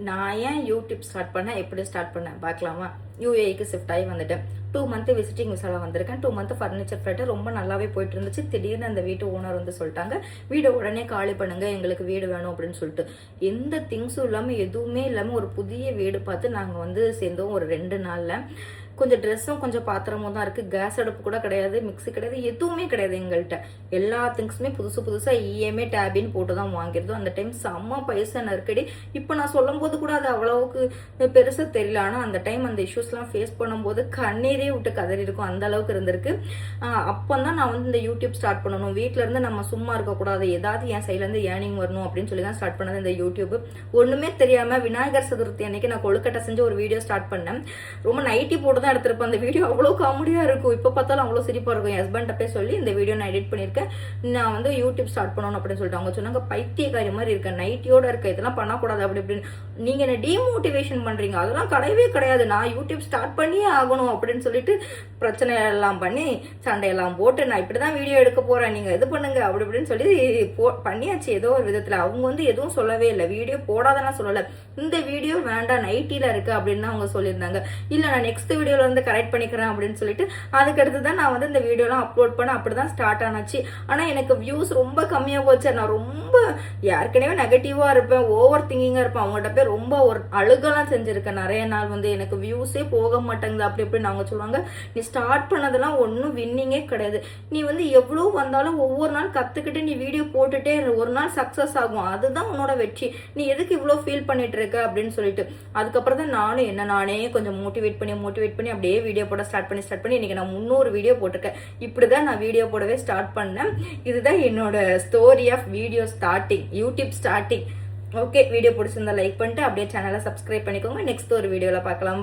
நான் ஏன் YouTube start பண்ணேன், எப்படி ஸ்டார்ட் பண்ணேன் பார்க்கலாமா? யூஏக்கு ஷிஃப்ட் ஆகி வந்துட்டேன். 2 மந்த் விசிட்டிங் விசாவில் வந்திருக்கேன். 2 மந்த் ஃபர்னிச்சர் ஃபிளட் ரொம்ப நல்லாவே போயிட்டு இருந்துச்சு. திடீர்னு அந்த வீட்டு ஓனர் வந்து சொல்லிட்டாங்க, வீடு உடனே காலி பண்ணுங்க, எங்களுக்கு வீடு வேணும் அப்படின்னு சொல்லிட்டு. எந்த திங்ஸும் இல்லாமல் எதுவுமே இல்லாமல் ஒரு புதிய வீடு பார்த்து நாங்கள் வந்து சேர்ந்தோம் ஒரு 2 நாளில். கொஞ்சம் ட்ரெஸ்ஸும் கொஞ்சம் பாத்திரமும் தான் இருக்குது. கேஸ் அடுப்பு கூட கிடையாது, மிக்ஸி கிடையாது, எதுவுமே கிடையாது எங்கள்கிட்ட. எல்லா திங்ஸுமே புதுசாக இஎம்ஐ டேபின்னு போட்டு தான் வாங்கிருந்தோம். அந்த டைம் செம்ம பைசா நெருக்கடி. இப்போ நான் சொல்லும் போது கூட அது அவ்வளவுக்கு பெருசாக தெரியல. ஆனால் அந்த டைம் அந்த இஷ்யூஸ்லாம் ஃபேஸ் பண்ணும்போது கண்ணீரே விட்டு கதறி இருக்கும், அந்த அளவுக்கு இருந்திருக்கு. அப்போ தான் நான் வந்து இந்த யூடியூப் ஸ்டார்ட் பண்ணணும், வீட்டில இருந்து நம்ம சும்மா இருக்கக்கூடாது, ஏதாவது என் சைட்லேருந்து ஏர்னிங் வரணும் அப்படின்னு சொல்லி தான் ஸ்டார்ட் பண்ணது இந்த யூடியூப். ஒன்றுமே தெரியாமல் விநாயகர் சதுர்த்தி அன்னைக்கு நான் கொழுக்கட்டை செஞ்சு ஒரு வீடியோ ஸ்டார்ட் பண்ணேன். ரொம்ப நைட்டி போட்டு தான் எடுத்திருப்பேன். அந்த வீடியோ அவ்வளோ காமெடியா இருக்கும். இப்போ பார்த்தாலும் அவ்வளோ சிரிப்பா இருக்கும். என் ஹஸ்பண்ட் போய் சொல்லி இந்த வீடியோ நான் எடிட் பண்ணியிருக்கேன், நான் வந்து யூடியூப் ஸ்டார்ட் பண்ணணும் அப்படின்னு சொல்லிட்டு அவங்க சொன்னாங்க, பைத்தியக்காரி மாதிரி இருக்கேன், நைட்டியோட இருக்க, இதெல்லாம் பண்ணக்கூடாது அப்படி இப்படின்னு. நீங்க என்ன டிமோட்டிவேஷன் பண்றீங்க, அதெல்லாம் கிடையவே கிடையாது, நான் யூடியூப் ஸ்டார்ட் பண்ணியே ஆகணும் அப்படின்னு சொல்லிட்டு பிரச்சனை எல்லாம் பண்ணி சண்டையெல்லாம் போட்டு நான் இப்படிதான் வீடியோ எடுக்க போறேன், நீங்க இது பண்ணுங்க அப்படி இப்படின்னு சொல்லி பண்ணியாச்சு ஏதோ ஒரு விதத்துல. அவங்க வந்து எதுவும் சொல்லவே இல்லை, வீடியோ போடாதெல்லாம் சொல்லல, இந்த வீடியோ வேண்டாம் நைட்டில இருக்கு அப்படின்னு அவங்க சொல்லியிருந்தாங்க. இல்ல நான் நெக்ஸ்ட் வீடியோல இருந்து கரெக்ட் பண்ணிக்கிறேன் அப்படின்னு சொல்லிட்டு அதுக்கடுத்து தான் நான் வந்து இந்த வீடியோலாம் அப்லோட் பண்ண அப்படிதான் ஸ்டார்ட் ஆனாச்சு. ஆனா எனக்கு வியூஸ் ரொம்ப கம்மியா போச்சு. நான் ரொம்ப ஏற்கனவே நெகட்டிவா இருப்பேன், ஓவர் திங்கிங்கா இருப்பேன். அவங்ககிட்ட போய் ரொம்ப ஒரு அழுகெல்லாம் செஞ்சிருக்கேன் நிறைய நாள். வந்து எனக்கு வியூஸே போக மாட்டேங்குது அப்படி இப்படின்னு அவங்க சொல்லுவாங்க. நீ ஸ்டார்ட் பண்ணதெல்லாம் ஒன்றும் வின்னிங்கே கிடையாது, நீ வந்து எவ்வளோ வந்தாலும் ஒவ்வொரு நாள் கத்துக்கிட்டு நீ வீடியோ போட்டுட்டே ஒரு நாள் சக்சஸ் ஆகும், அதுதான் உன்னோட வெற்றி, நீ எதுக்கு இவ்வளோ ஃபீல் பண்ணிட்டு இருக்க அப்படின்னு சொல்லிட்டு. அதுக்கப்புறம் தான் நானும் என்ன நானே கொஞ்சம் மோட்டிவேட் பண்ணி அப்படியே வீடியோ போட ஸ்டார்ட் பண்ணி இன்னைக்கு நான் 300 வீடியோ போட்டிருக்கேன். இப்படிதான் நான் வீடியோ போடவே ஸ்டார்ட் பண்ணேன். இதுதான் என்னோட story of video starting, YouTube starting. Okay, video பிடிச்சிருந்தா லைக் பண்ணிட்டு அப்படியே சேனலை சப்ஸ்கிரைப் பண்ணிக்கோங்க. நெக்ஸ்ட் ஒரு வீடியோல பார்க்கலாம்.